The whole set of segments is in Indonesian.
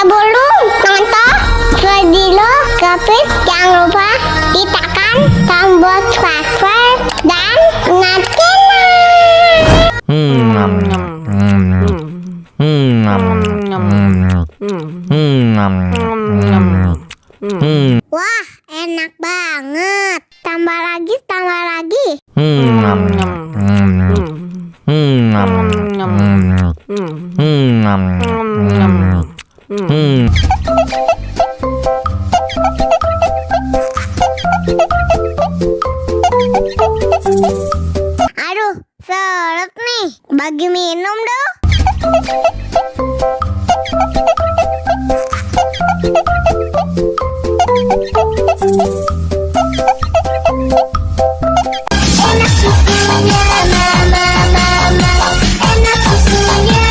Sebelum nonton video Kepit, jangan lupa tekan tombol subscribe dan Wah, enak banget. Tambah lagi, tambah lagi. Aduh, seret nih. Bagi minum dong. Enak susunya mama, enak susunya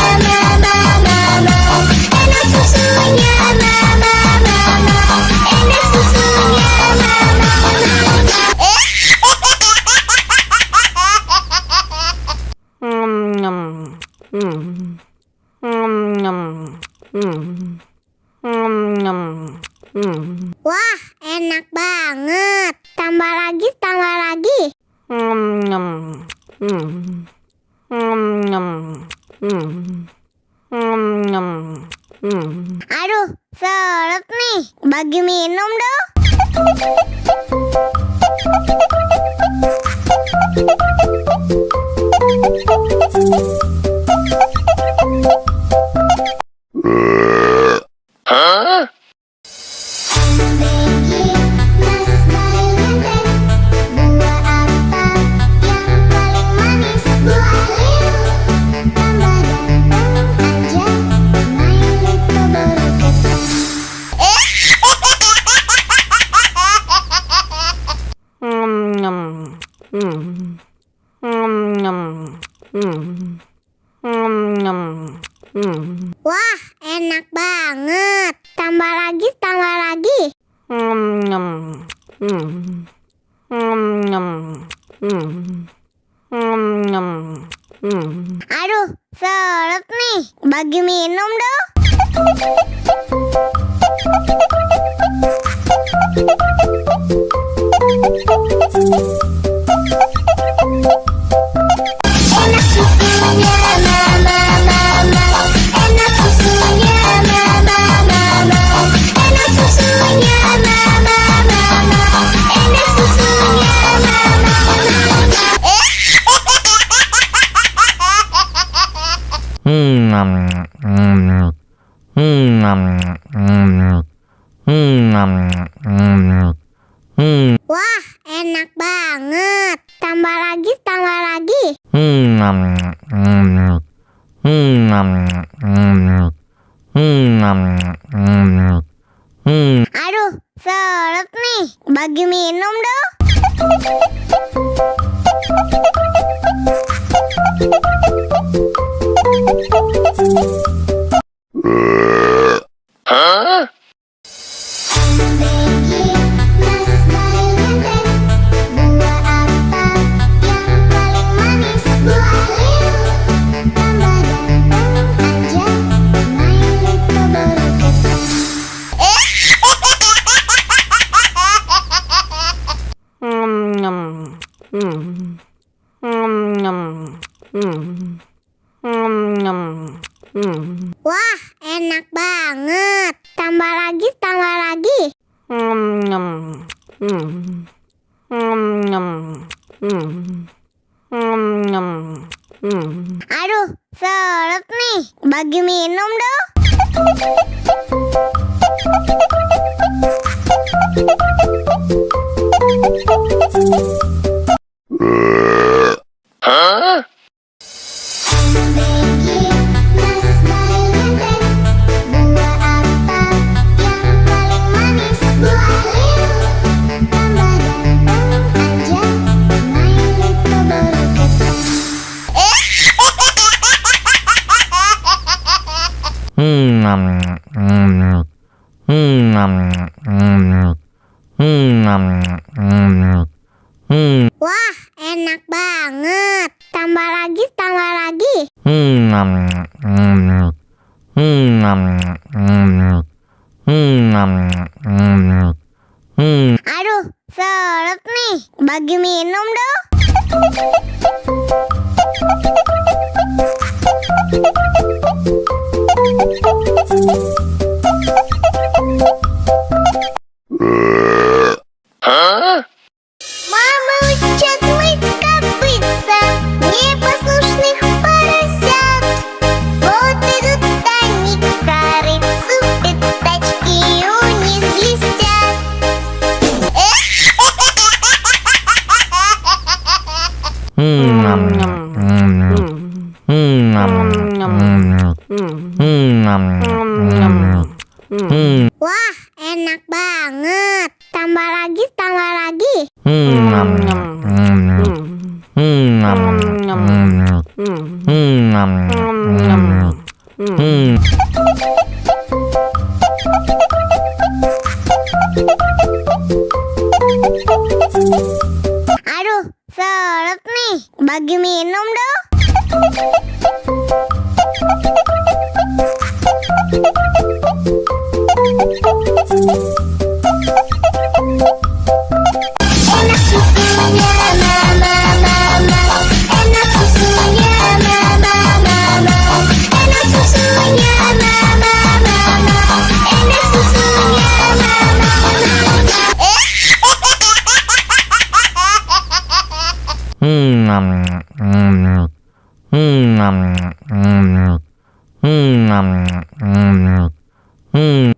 mama, enak susunya mama, enak susunya Wah, enak banget. Tambah lagi, tambah lagi. Aduh, seret nih. Bagi minum dong. Wah, enak banget. Tambah lagi, tambah lagi. Aduh, seret nih. Bagi minum dong. Enak susunya mama, enak susunya mama, enak susunya mama, enak susunya Wah, enak banget. Tambah lagi, tambah lagi. Aduh, seret nih. Bagi minum dong. Wah, enak banget. Tambah lagi, tambah lagi. Aduh, seret nih. Bagi minum dong. Wah, enak banget. Tambah lagi, tambah lagi. Aduh, seret nih. Bagi minum dong. Мама учат мыть копытца непослушных поросят. Вот идут они к корыцу, пятачки у них блестят. Wah, enak banget. Tambah lagi, tambah lagi. Aduh, seret nih. Bagi minum dong. Enak susunya mama, mama. Enak susunya mama, mama. Enak susunya mama, mama. Enak susunya mama,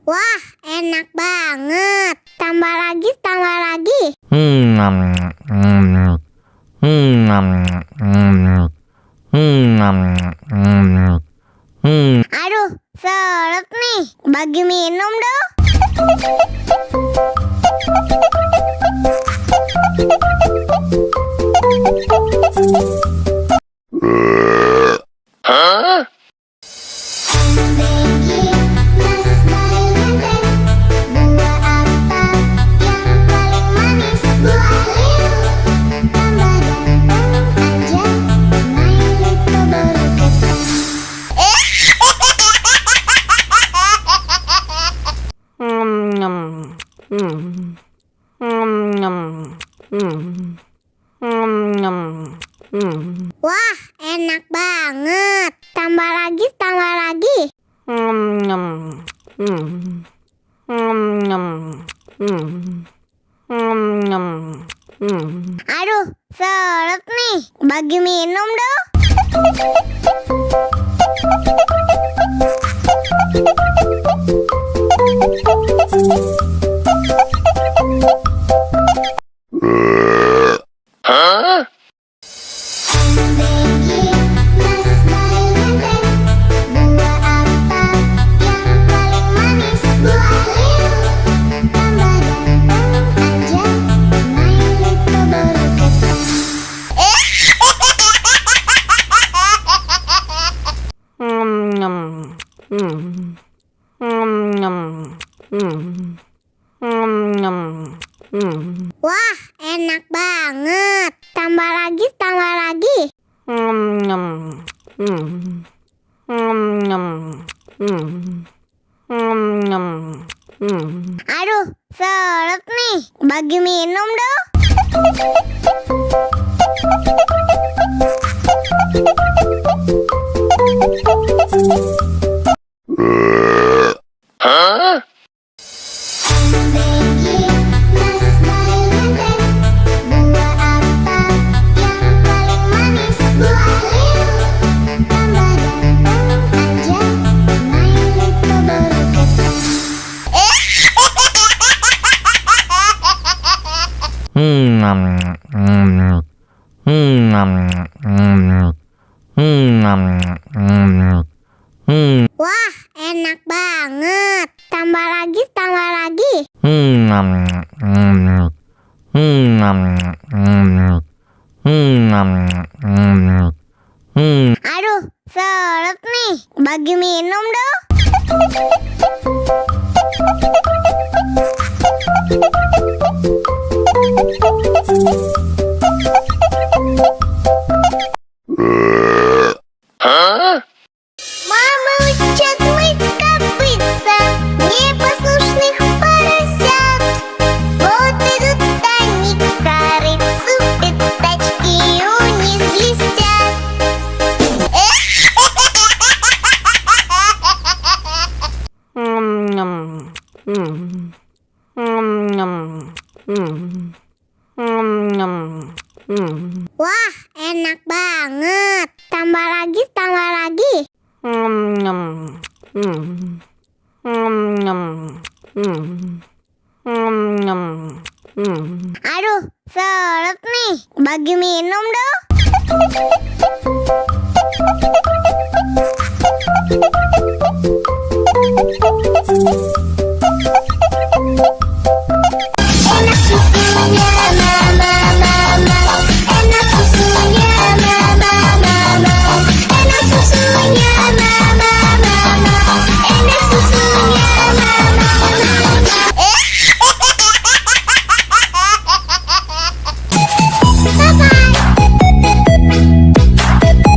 Wah, enak banget. Tambah lagi, tambah lagi. Aduh, seret nih. Bagi minum dong. Wah, enak banget. Tambah lagi, tambah lagi. Aduh, seret nih. Bagi minum dong. Wah, enak banget. Tambah lagi, tambah lagi. Aduh, seret nih. Bagi minum dong. Wah, enak banget. Tambah lagi, tambah lagi. Aduh, seret nih. Bagi minum dong. Мама учат мыть копытца непослушных Hmm. Nyam. Hmm. Nyam. Hmm. Wah, enak banget. Tambah lagi, tambah lagi. Nyam. Hmm. Nyam. Hmm. Nyam. Hmm. Aduh, seret nih. Bagi minum dong.